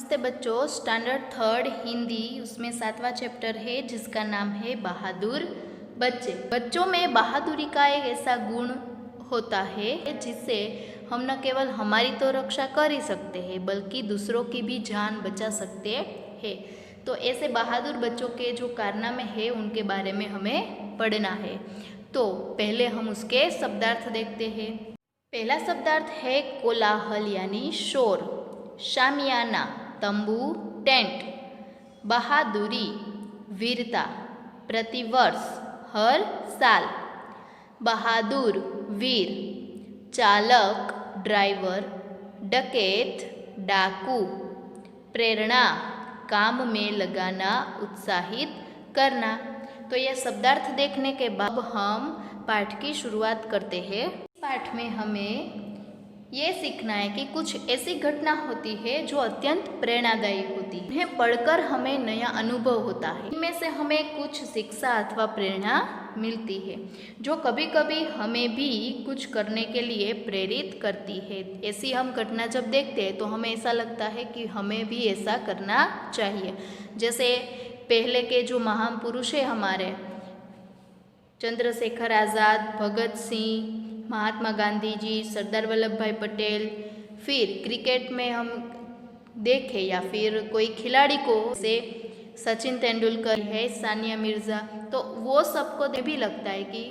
नमस्ते बच्चों, standard third Hindi, उसमें 7वां चैप्टर है जिसका नाम है बहादुर बच्चे। बच्चों में बहादुरी का एक ऐसा गुण होता है जिससे हम न केवल हमारी तो रक्षा कर ही सकते हैं बल्कि दूसरों की भी जान बचा सकते हैं। तो ऐसे बहादुर बच्चों के जो कारनामे हैं उनके बारे में हमें पढ़ना है। तो पहले हम उसके शब्दार्थ देखते हैं। पहला शब्दार्थ है कोलाहल यानी शोर। शामियाना तंबू टेंट। बहादुरी वीरता प्रतिवर्ष हर साल। बहादुर वीर चालक ड्राइवर। डकैत डाकू। प्रेरणा काम में लगाना उत्साहित करना। तो यह शब्दार्थ देखने के बाद हम पाठ की शुरुआत करते हैं। पाठ में हमें ये सीखना है कि कुछ ऐसी घटना होती है जो अत्यंत प्रेरणादायी होती है। इन्हें पढ़कर हमें नया अनुभव होता है। इनमें से हमें कुछ शिक्षा अथवा प्रेरणा मिलती है जो कभी कभी हमें भी कुछ करने के लिए प्रेरित करती है। ऐसी हम घटना जब देखते हैं तो हमें ऐसा लगता है कि हमें भी ऐसा करना चाहिए। जैसे पहले के जो महान पुरुष है हमारे चंद्रशेखर आज़ाद, भगत सिंह, महात्मा गांधी जी, सरदार वल्लभ भाई पटेल। फिर क्रिकेट में हम देखें या फिर कोई खिलाड़ी को से सचिन तेंदुलकर है, सानिया मिर्ज़ा, तो वो सबको भी लगता है कि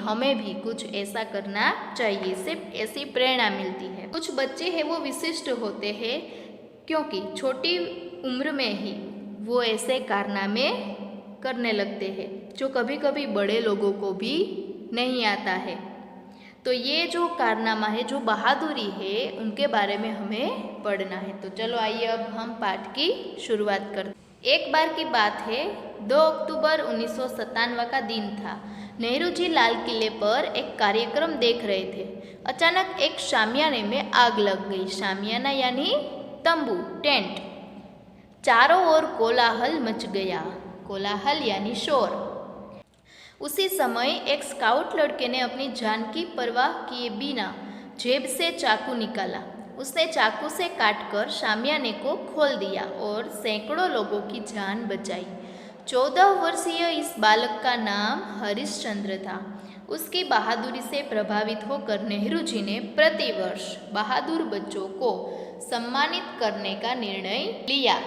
हमें भी कुछ ऐसा करना चाहिए। सिर्फ ऐसी प्रेरणा मिलती है। कुछ बच्चे हैं वो विशिष्ट होते हैं क्योंकि छोटी उम्र में ही वो ऐसे कारनामे करने लगते हैं जो कभी कभी बड़े लोगों को भी नहीं आता है। तो ये जो कारनामा है, जो बहादुरी है, उनके बारे में हमें पढ़ना है। तो चलो आइए अब हम पाठ की शुरुआत करते। एक बार की बात है, 2 अक्टूबर 1997 का दिन था। नेहरू जी लाल किले पर एक कार्यक्रम देख रहे थे। अचानक एक शामियाने में आग लग गई। शामियाना यानी तंबू टेंट। चारों ओर कोलाहल मच गया। कोलाहल यानी शोर। उसी समय एक स्काउट लड़के ने अपनी जान की परवाह किए बिना जेब से चाकू निकाला। उसने चाकू से काटकर शामियाने को खोल दिया और सैकड़ों लोगों की जान बचाई। 14 वर्षीय इस बालक का नाम हरिश्चंद्र था। उसकी बहादुरी से प्रभावित होकर नेहरू जी ने प्रतिवर्ष बहादुर बच्चों को सम्मानित करने का निर्णय लिया।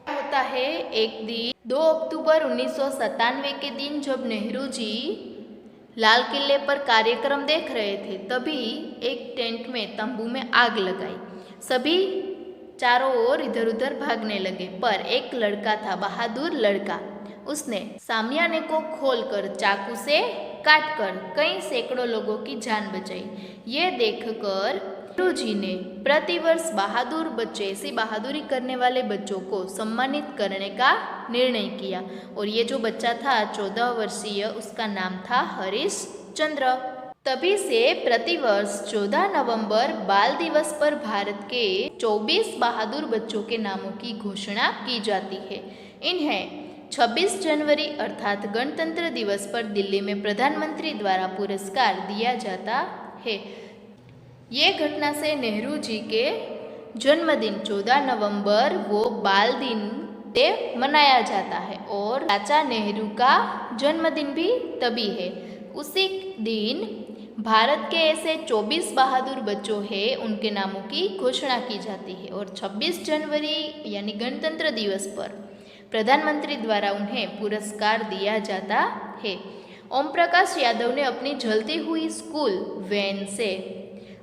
होता है एक दिन 2 अक्टूबर 1997 के दिन जब नेहरू जी लाल किले पर कार्यक्रम देख रहे थे, तभी एक टेंट में तंबू में आग लगाई। सभी चारों ओर इधर उधर भागने लगे, पर एक लड़का था, बहादुर लड़का। उसने शामियाने को खोलकर चाकू से काटकर कई सैकड़ों लोगों की जान बचाई। ये देखकर नेहरू जी ने प्रतिवर्ष बहादुर बच्चे, ऐसी बहादुरी करने वाले बच्चों को सम्मानित करने का निर्णय किया। और ये जो बच्चा था 14 वर्षीय, उसका नाम था हरिश्चंद्र। तभी से प्रतिवर्ष 14 नवंबर बाल दिवस पर भारत के 24 बहादुर बच्चों के नामों की घोषणा की जाती है। इन्हें 26 जनवरी अर्थात गणतंत्र दिवस पर दिल्ली में प्रधानमंत्री द्वारा पुरस्कार दिया जाता है। ये घटना से नेहरू जी के जन्मदिन 14 नवंबर वो बाल दिन से मनाया जाता है और चाचा नेहरू का जन्मदिन भी तभी है। उसी दिन भारत के ऐसे 24 बहादुर बच्चों हैं, उनके नामों की घोषणा की जाती है और 26 जनवरी यानी गणतंत्र दिवस पर प्रधानमंत्री द्वारा उन्हें पुरस्कार दिया जाता है। ओम प्रकाश यादव ने अपनी जलती हुई स्कूल वैन से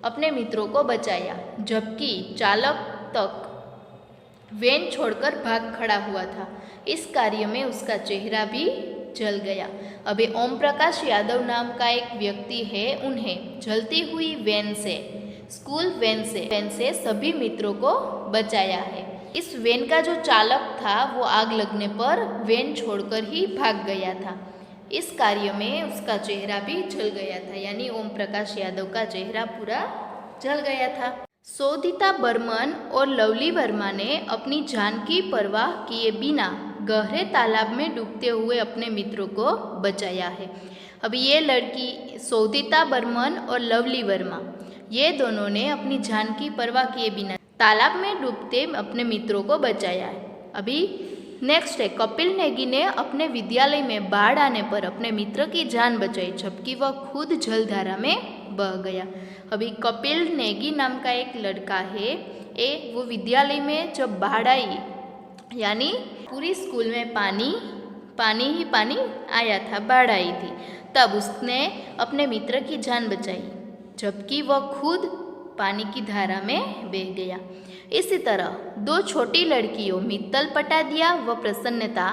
अपने मित्रों को बचाया, जबकि चालक तक वैन छोड़कर भाग खड़ा हुआ था। इस कार्य में उसका चेहरा भी जल गया। अभी ओम प्रकाश यादव नाम का एक व्यक्ति है, उन्हें जलती हुई वैन से, स्कूल वैन से सभी मित्रों को बचाया है। इस वैन का जो चालक था वो आग लगने पर वैन छोड़कर ही भाग गया था। इस कार्य में उसका चेहरा भी जल गया था, यानी ओम प्रकाश यादव का चेहरा पूरा जल गया था। शोधिता बर्मन और लवली वर्मा ने अपनी जान की परवाह किए बिना गहरे तालाब में डूबते हुए अपने मित्रों को बचाया है। अब ये लड़की शोधिता बर्मन और लवली वर्मा, ये दोनों ने अपनी जान की परवाह किए बिना तालाब में डूबते अपने मित्रों को बचाया है। अभी नेक्स्ट है, कपिल नेगी ने अपने विद्यालय में बाढ़ आने पर अपने मित्र की जान बचाई जबकि वह खुद जलधारा में बह गया। अभी कपिल नेगी नाम का एक लड़का है, वो विद्यालय में जब बाढ़ आई, यानी पूरी स्कूल में पानी ही पानी आया था, बाढ़ आई थी, तब उसने अपने मित्र की जान बचाई जबकि वह खुद पानी की धारा में बह गया। इसी तरह दो छोटी लड़कियों मित्तल पटादिया व प्रसन्नता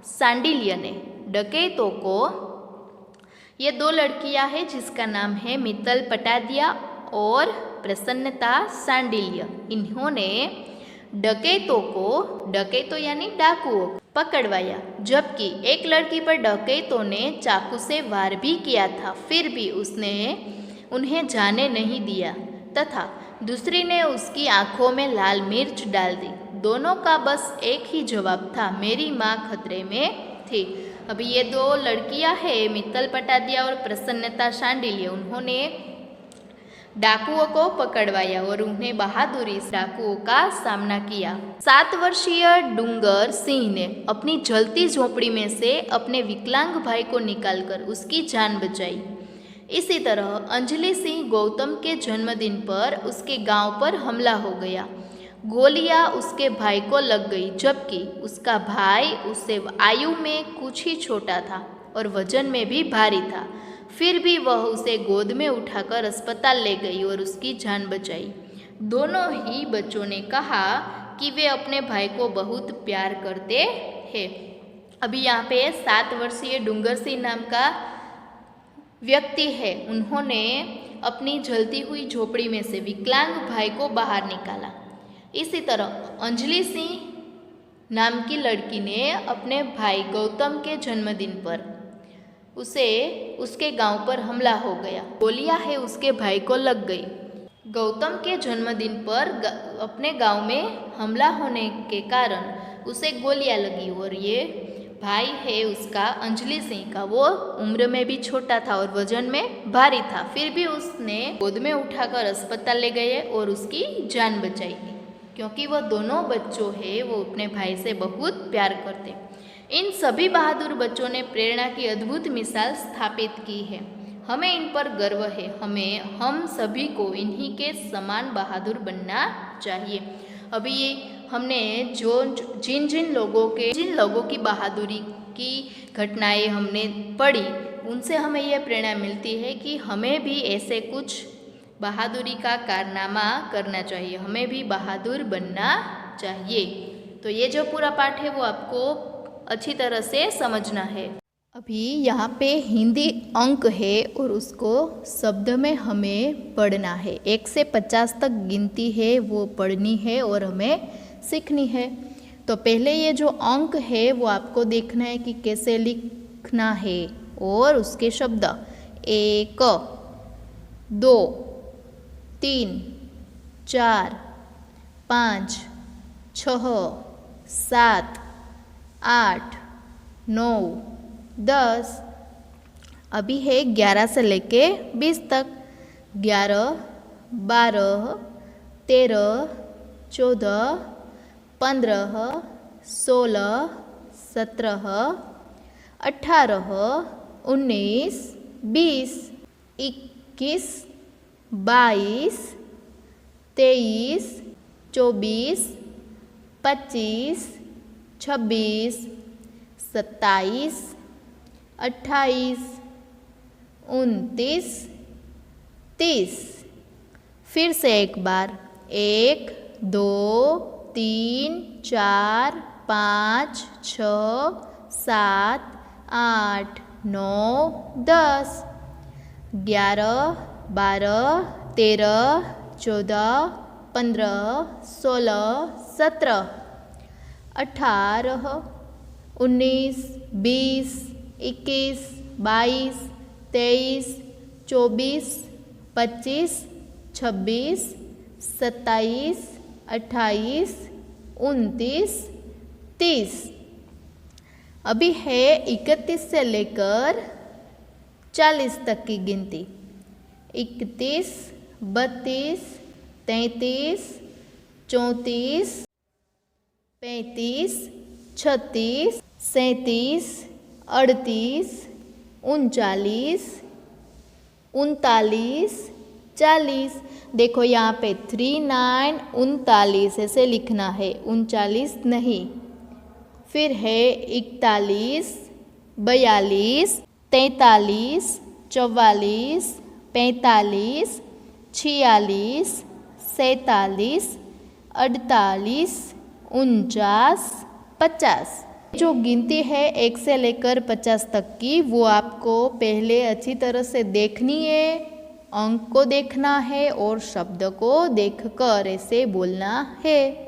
सांडिल्य ने डकैतों को, ये दो लड़कियां हैं जिसका नाम है मित्तल पटादिया और प्रसन्नता सांडिल्य, इन्होंने डकैतों यानी डाकुओं पकड़वाया जबकि एक लड़की पर डकैतों ने चाकू से वार भी किया था, फिर भी उसने उन्हें जाने नहीं दिया तथा दूसरी ने उसकी आंखों में लाल मिर्च डाल दी। दोनों का बस एक ही जवाब था, मेरी माँ खतरे में थी। अभी ये दो लड़कियां हैं मित्तल पटादिया और प्रसन्नता सांडिल्य, उन्होंने डाकुओं को पकड़वाया और उन्हें बहादुरी से डाकुओं का सामना किया। 7 वर्षीय डूंगर सिंह ने अपनी जलती झोपड़ी में से अपने विकलांग भाई को निकालकर उसकी जान बचाई। इसी तरह अंजलि सिंह गौतम के जन्मदिन पर उसके गांव पर हमला हो गया। गोलियां उसके भाई को लग गई जबकि उसका भाई उससे आयु में कुछ ही छोटा था और वजन में भी भारी था, फिर भी वह उसे गोद में उठाकर अस्पताल ले गई और उसकी जान बचाई। दोनों ही बच्चों ने कहा कि वे अपने भाई को बहुत प्यार करते हैं। अभी यहाँ पे 7 वर्षीय डूंगर सिंह नाम का व्यक्ति है, उन्होंने अपनी जलती हुई झोपड़ी में से विकलांग भाई को बाहर निकाला। इसी तरह अंजलि सिंह नाम की लड़की ने अपने भाई गौतम के जन्मदिन पर उसके गांव पर हमला हो गया, गोलियां है उसके भाई को लग गई। गौतम के जन्मदिन पर अपने गांव में हमला होने के कारण उसे गोलियां लगी और ये भाई है उसका अंजलि सिंह का, वो उम्र में भी छोटा था और वजन में भारी था, फिर भी उसने गोद में उठाकर अस्पताल ले गए और उसकी जान बचाई क्योंकि वह दोनों बच्चों है वो अपने भाई से बहुत प्यार करते। इन सभी बहादुर बच्चों ने प्रेरणा की अद्भुत मिसाल स्थापित की है। हमें इन पर गर्व है, हम सभी को इन्हीं के समान बहादुर बनना चाहिए। अभी ये हमने जिन लोगों की बहादुरी की घटनाएं हमने पढ़ी, उनसे हमें यह प्रेरणा मिलती है कि हमें भी ऐसे कुछ बहादुरी का कारनामा करना चाहिए, हमें भी बहादुर बनना चाहिए। तो ये जो पूरा पाठ है वो आपको अच्छी तरह से समझना है। अभी यहाँ पे हिंदी अंक है और उसको शब्द में हमें पढ़ना है। 1 से 50 तक गिनती है वो पढ़नी है और हमें सीखनी है। तो पहले ये जो अंक है वो आपको देखना है कि कैसे लिखना है और उसके शब्द 1 2 3 4 5 6 7 8 9 10। अभी है 11 से लेके 20 तक। 11 12 13 14 15 16 17 18 19 20 21 22 23 24 25 26 27 28 29 30। फिर से एक बार 1 2 3 4 5 6 7 8 9 10 11 12 13 14 15 16 17 18 19 20 21 22 23 24 25 26 27 28 29 30। अभी है 31 से लेकर 40 तक की गिनती। 31 32 33 34, 35, 36, 37, 38, 39, 39, 40। देखो यहाँ पे 39, 39 ऐसे लिखना है, 39 नहीं। फिर है 41, 42, 43, 44, 45, 46, 47, 48, 49, 50। जो गिनती है 1 से लेकर 50 तक की, वो आपको पहले अच्छी तरह से देखनी है, अंक को देखना है और शब्द को देखकर ऐसे बोलना है।